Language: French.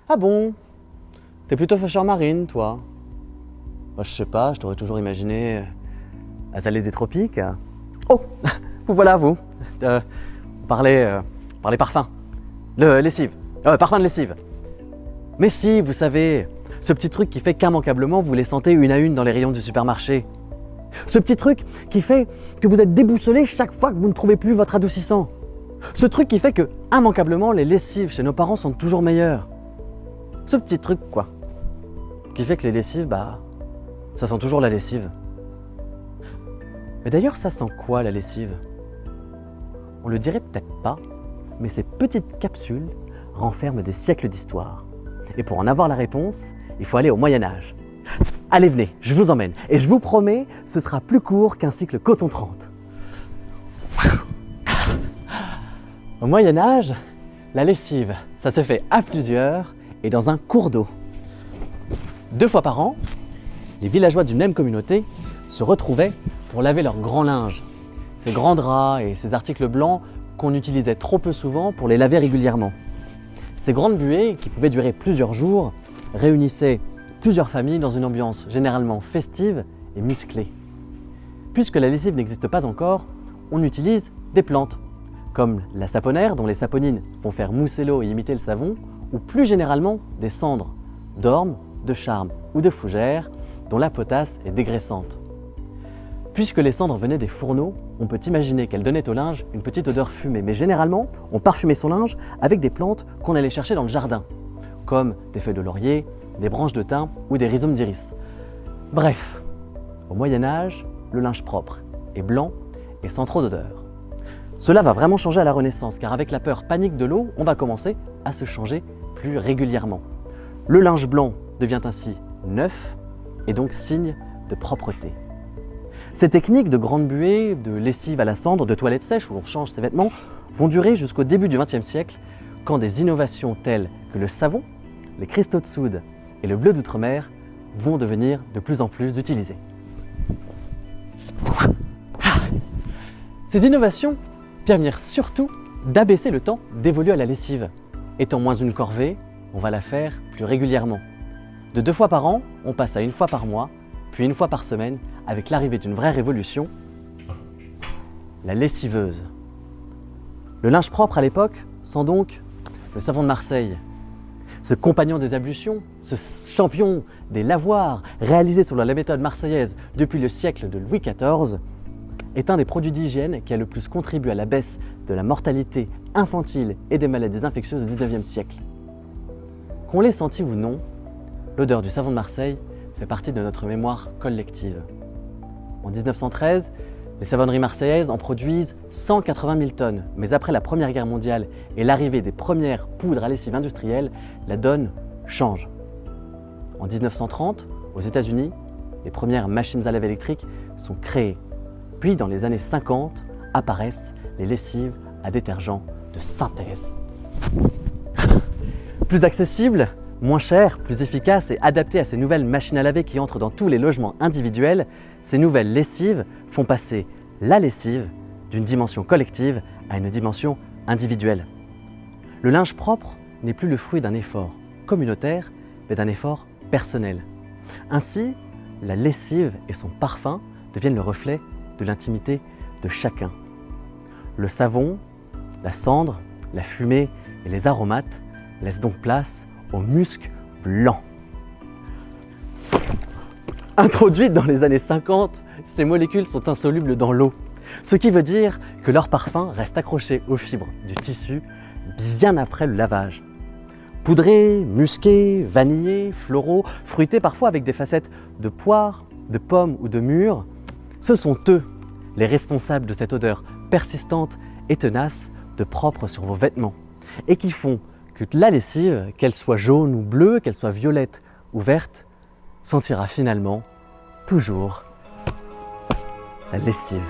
Ah bon? T'es plutôt pêcheur marine, toi? Bah, je sais pas, je t'aurais toujours imaginé Azalée des tropiques. Oh, vous voilà, vous. On parlait parfum. Lessive. Parfum de lessive. Mais si, vous savez, ce petit truc qui fait qu'immanquablement vous les sentez une à une dans les rayons du supermarché. Ce petit truc qui fait que vous êtes déboussolé chaque fois que vous ne trouvez plus votre adoucissant. Ce truc qui fait que, immanquablement, les lessives chez nos parents sont toujours meilleures. Ce petit truc, quoi. Qui fait que les lessives, ça sent toujours la lessive. Mais d'ailleurs, ça sent quoi, la lessive? On le dirait peut-être pas, mais ces petites capsules renferment des siècles d'histoire. Et pour en avoir la réponse, il faut aller au Moyen-Âge. Allez, venez, je vous emmène. Et je vous promets, ce sera plus court qu'un cycle Coton 30. Au Moyen-Âge, la lessive, ça se fait à plusieurs et dans un cours d'eau. 2 fois par an, les villageois d'une même communauté se retrouvaient pour laver leur grand linge, ces grands draps et ces articles blancs qu'on utilisait trop peu souvent pour les laver régulièrement. Ces grandes buées, qui pouvaient durer plusieurs jours, réunissaient plusieurs familles dans une ambiance généralement festive et musclée. Puisque la lessive n'existe pas encore, on utilise des plantes, comme la saponaire dont les saponines vont faire mousser l'eau et imiter le savon, ou plus généralement des cendres, d'orme, de charme ou de fougère, dont la potasse est dégraissante. Puisque les cendres venaient des fourneaux, on peut imaginer qu'elles donnaient au linge une petite odeur fumée, mais généralement, on parfumait son linge avec des plantes qu'on allait chercher dans le jardin, comme des feuilles de laurier, des branches de thym ou des rhizomes d'iris. Bref, au Moyen-Âge, le linge propre est blanc et sans trop d'odeur. Cela va vraiment changer à la Renaissance, car avec la peur panique de l'eau, on va commencer à se changer plus régulièrement. Le linge blanc devient ainsi neuf et donc signe de propreté. Ces techniques de grande buée, de lessive à la cendre, de toilette sèche où l'on change ses vêtements, vont durer jusqu'au début du XXe siècle, quand des innovations telles que le savon, les cristaux de soude et le bleu d'outre-mer vont devenir de plus en plus utilisés. Ces innovations permirent surtout d'abaisser le temps dévolu à la lessive. Étant moins une corvée, on va la faire plus régulièrement. De 2 fois par an, on passe à 1 fois par mois, puis 1 fois par semaine, avec l'arrivée d'une vraie révolution, la lessiveuse. Le linge propre à l'époque sent donc le savon de Marseille. Ce compagnon des ablutions, ce champion des lavoirs, réalisé selon la méthode marseillaise depuis le siècle de Louis XIV, est un des produits d'hygiène qui a le plus contribué à la baisse de la mortalité infantile et des maladies infectieuses au XIXe siècle. Qu'on l'ait senti ou non, l'odeur du savon de Marseille fait partie de notre mémoire collective. En 1913, les savonneries marseillaises en produisent 180 000 tonnes, mais après la Première Guerre mondiale et l'arrivée des premières poudres à lessive industrielles, la donne change. En 1930, aux États-Unis, les premières machines à laver électriques sont créées. Puis dans les années 50, apparaissent les lessives à détergent de synthèse. Plus accessibles, moins chères, plus efficaces et adaptées à ces nouvelles machines à laver qui entrent dans tous les logements individuels, ces nouvelles lessives font passer la lessive d'une dimension collective à une dimension individuelle. Le linge propre n'est plus le fruit d'un effort communautaire, mais d'un effort personnel. Ainsi, la lessive et son parfum deviennent le reflet de l'intimité de chacun. Le savon, la cendre, la fumée et les aromates laissent donc place au musc blanc. Introduites dans les années 50, ces molécules sont insolubles dans l'eau, ce qui veut dire que leur parfum reste accroché aux fibres du tissu bien après le lavage. Poudrés, musqués, vanillés, floraux, fruités parfois avec des facettes de poire, de pommes ou de mûres, ce sont eux les responsables de cette odeur persistante et tenace de propre sur vos vêtements et qui font que la lessive, qu'elle soit jaune ou bleue, qu'elle soit violette ou verte, sentira finalement toujours la lessive.